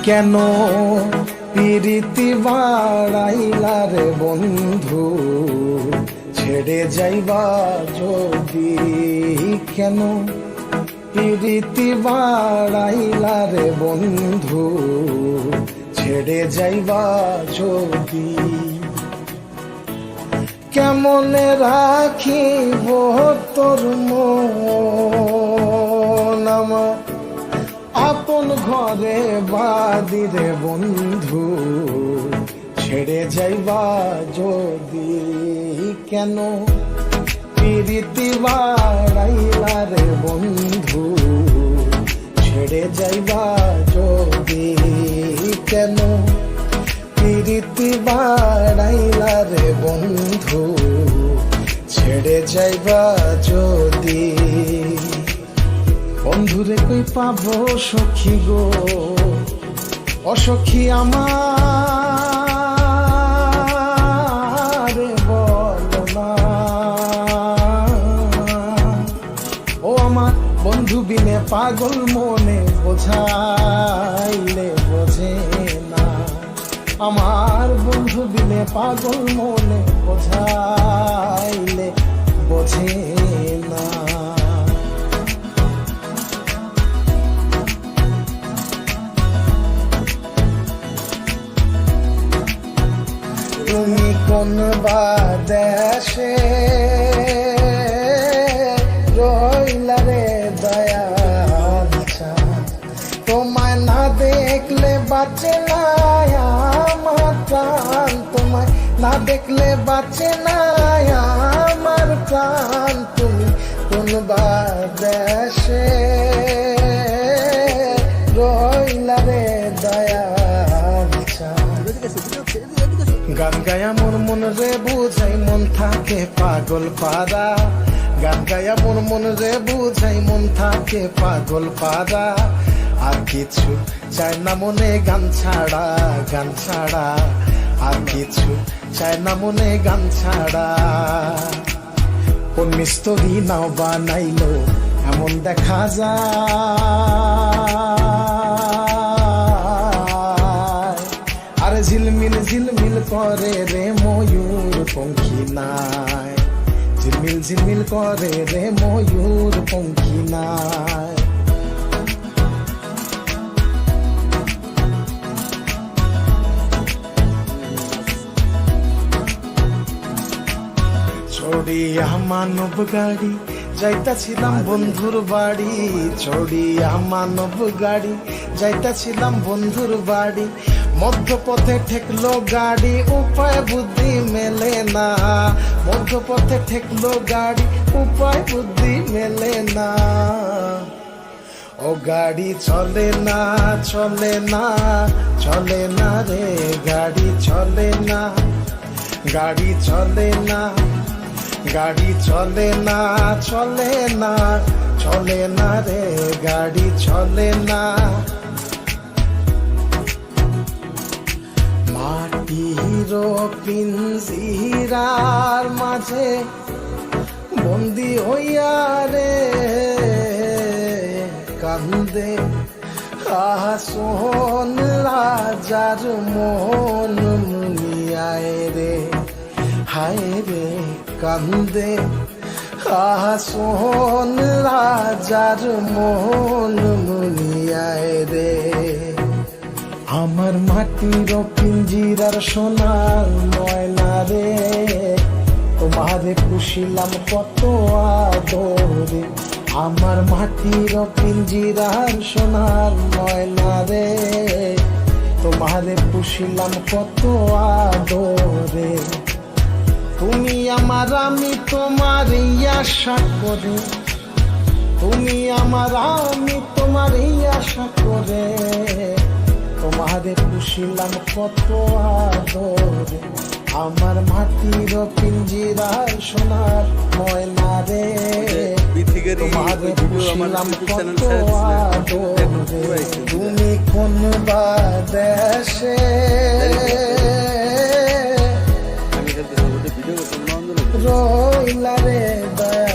কেন প্রীতি বাড়াইলা রে বন্ধু ছেড়ে যাইবা যদি, কেন প্রীতি বাড়াইলা রে বন্ধু ছেড়ে যাইবা যদি। কেমনে রাখিব তোর মন আমার আপন ঘরে বাদি রে বন্ধু ছেড়ে যাইবা যদি, কেন প্রীতি বাড়াইলা রে বন্ধু ছেড়ে যাইবা যদি, কেন প্রীতি বাড়াইলা রে বন্ধু ছেড়ে যাইবা যদি। বন্ধুরে কই পাবো সখী গো, অসখী আমার বলো না। ও আমার বন্ধু বিনে পাগল মনে বোঝাইলে বোঝে না, আমার বন্ধু বিনে পাগল মনে বোঝাইলে বোঝে না। তুমি কোন বা দেশে রইলা রে দয়াল চাঁদ, তোমায় না দেখলে বাঁচে না আমার প্রাণ, তোমায় না দেখলে বাঁচে না আমার প্রাণ। তুমি কোন বা দেশে রইলা রে দয়াল চাঁদ। গান গায়া মোর মন রে বুঝাই মন থাকে পাগল পারা, গান গায়া মোর মন রে বুঝাই মন থাকে পাগল পারা। আর কিছু চাই না মনে গান ছাড়া, গান ছাড়া আর কিছু চাই না মনে গান ছাড়া। কোন মিস্তরি নাও বানাইলো এমন দেখা যায়, আরে ঝিলমিল ঝিলমিল করে রে ময়ূর পঙ্খী নাই, ঝিলমিল ঝিলমিল করে রে ময়ূর পঙ্খী নাই। চড়িয়া মানব গাড়ি যাইতাছিলাম বন্ধুর বাড়ি, চড়িয়া মানব গাড়ি যাইতাছিলাম বন্ধুর বাড়ি। মধ্যপথে ঠেকলো গাড়ি উপায় বুদ্ধি মেলে না, মধ্যপথে ঠেকলো গাড়ি উপায় বুদ্ধি মেলে না। ও গাড়ি চলে না চলে না চলে না রে, গাড়ি চলে না, গাড়ি চলে না, গাড়ি চলে না চলে না চলে না রে, গাড়ি চলে না। মাটির পিঞ্জিরার মাঝে বন্দি হইয়া রে কান্দে আসন রাজার মন মুনিয়ায় রে, হায় রে কান্দে আসন রাজার মন মুনিয়ায় রে। আমার মাটির পিঞ্জিরার সোনার ময়না রে, তোমারে পুষিলাম কত আদরে। আমার মাটির পিঞ্জিরার সোনার ময়না রে, তোমারে পুষিলাম কত আদরে। তুমি আমার আমি তোমার আশা করে, তুমি আমার আমি তোমার আশা করে, তোমারে পুষিলাম কত আদরে। আমার মাটির পিঞ্জিরার সোনার ময়না রে, তোমারে পুষিলাম কত আদরে। তুমি কোন বা দেশে রইলা রে দয়া